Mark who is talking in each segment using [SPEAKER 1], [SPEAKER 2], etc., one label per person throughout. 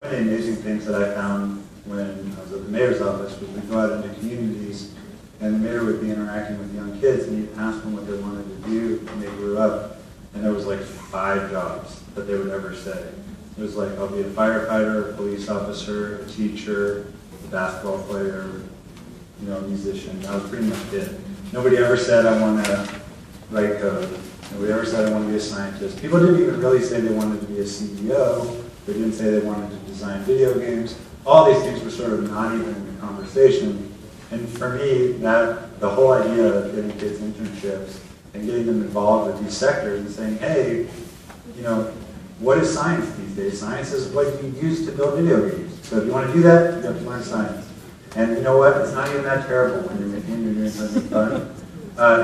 [SPEAKER 1] One of the amazing things that I found when I was at the mayor's office was we'd go out into communities and the mayor would be interacting with young kids and he'd ask them what they wanted to do when they grew up. And there was like 5 jobs that they would ever say. It was like, I'll be a firefighter, a police officer, a teacher, a basketball player, you know, a musician. That was pretty much it. Nobody ever said, I want to write code. Nobody ever said, I want to be a scientist. People didn't even really say they wanted to be a CEO. They didn't say they wanted to design video games. All these things were sort of not even in the conversation. And for me, that the whole idea of getting kids internships and getting them involved with these sectors and saying, hey, you know, what is science these days? Science is what you use to build video games. So if you want to do that, you have to learn science. And you know what? It's not even that terrible when you're doing something fun.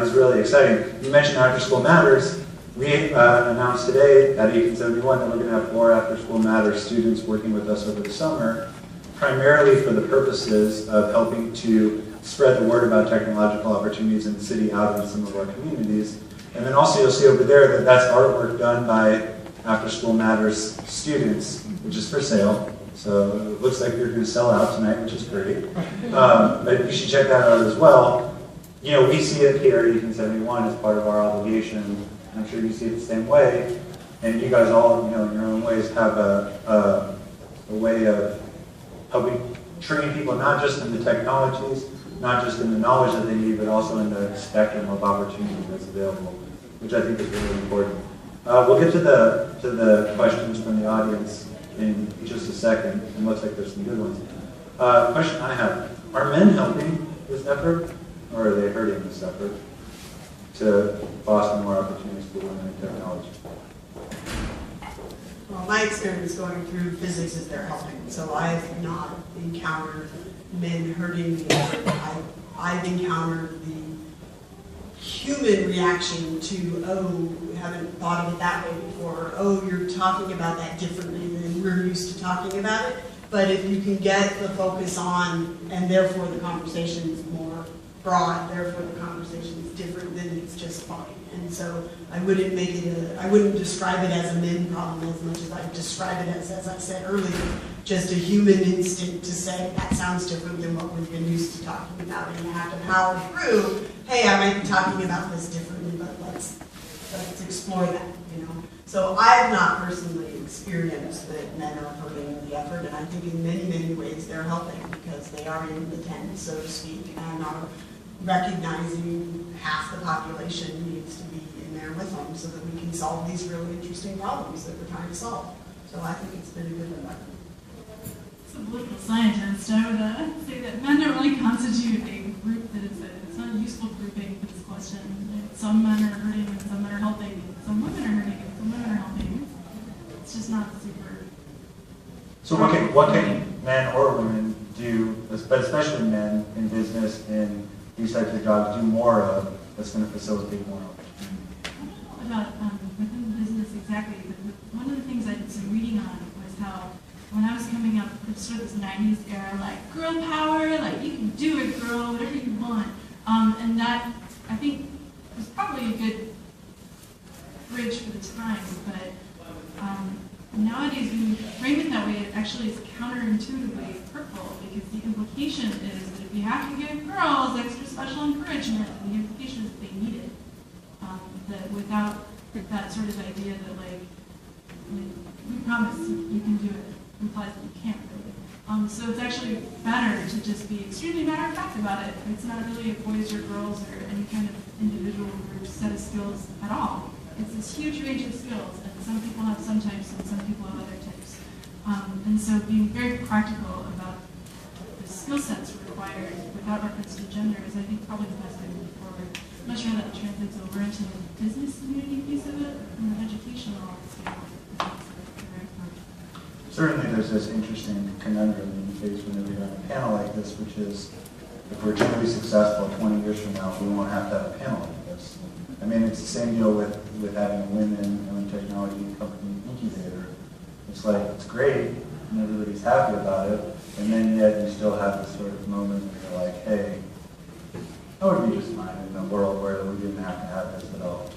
[SPEAKER 1] It's really exciting. You mentioned After School Matters. We announced today at 1871 that we're going to have 4 After School Matters students working with us over the summer, primarily for the purposes of helping to spread the word about technological opportunities in the city out in some of our communities. And then also you'll see over there that that's artwork done by After School Matters students, which is for sale. So it looks like you're going to sell out tonight, which is great. But you should check that out as well. You know, we see it here at 1871 as part of our obligation. I'm sure you see it the same way. And you guys all, you know, in your own ways have a way of helping train people not just in the technologies, not just in the knowledge that they need, but also in the spectrum of opportunity that's available, which I think is really important. We'll get to the questions from the audience in just a second. It looks like there's some good ones. Question I have, are men helping this effort, or are they hurting this effort to foster more opportunities for women in technology?
[SPEAKER 2] Well, my experience going through physics is they're helping. So I've not encountered men hurting the effort. I've encountered the human reaction to, oh, we haven't thought of it that way before. Oh, you're talking about that differently than we're used to talking about it. But if you can get the focus on, and therefore the conversation is more broad, therefore the conversation is different, then it's just fine. And so I wouldn't make it I wouldn't describe it as a men problem as much as I describe it as I said earlier, just a human instinct to say, that sounds different than what we've been used to talking about, and you have to power through, hey, I might be talking about this differently, but let's explore that, you know. So I have not personally experienced that men are hurting the effort, and I think in many, many ways they're helping because they are in the tent, so to speak, and are recognizing half the population needs to be in there with them so that we can solve these really interesting problems that we're trying to solve. So I think it's been a good environment.
[SPEAKER 3] As a political scientist, I would say that men don't really constitute a group that is it's not a useful grouping for this question. Some men are hurting and some men are helping, and some women are hurting and some women are helping. It's just not super.
[SPEAKER 1] So what can men or women do, but especially men in business, in these types of jobs, do more of that's going to facilitate more opportunity?
[SPEAKER 3] I don't know about within business exactly, but one of the things I did some reading on was how when I was coming up, it's sort of this 90s era, like girl power, like you can do it, girl, whatever you want. And that, I think, was probably a good bridge for the time, but nowadays when you frame it that way, it actually is counterintuitively hurtful because the implication is that if you have to give girls extra special encouragement, the implication is that they need it. That without that sort of idea that like, we promise you can do it, implies that you can't really. So it's actually better to just be extremely matter of fact about it. It's not really a boys or girls or any kind of individual group set of skills at all. It's this huge range of skills, and some people have some types and some people have other types. And so being very practical about the skill sets required without reference to gender is, I think, probably the best way to move forward. I'm not sure that translates over into the business community piece of it, from an educational standpoint.
[SPEAKER 1] Certainly there's this interesting conundrum that you face whenever you're on a panel like this, which is if we're truly successful 20 years from now, we won't have to have a panel like this. I mean, it's the same deal with having a women-owned technology company incubator. It's like, it's great, and everybody's happy about it, and then yet you still have this sort of moment where you're like, hey, that would be just fine in a world where we didn't have to have this at all.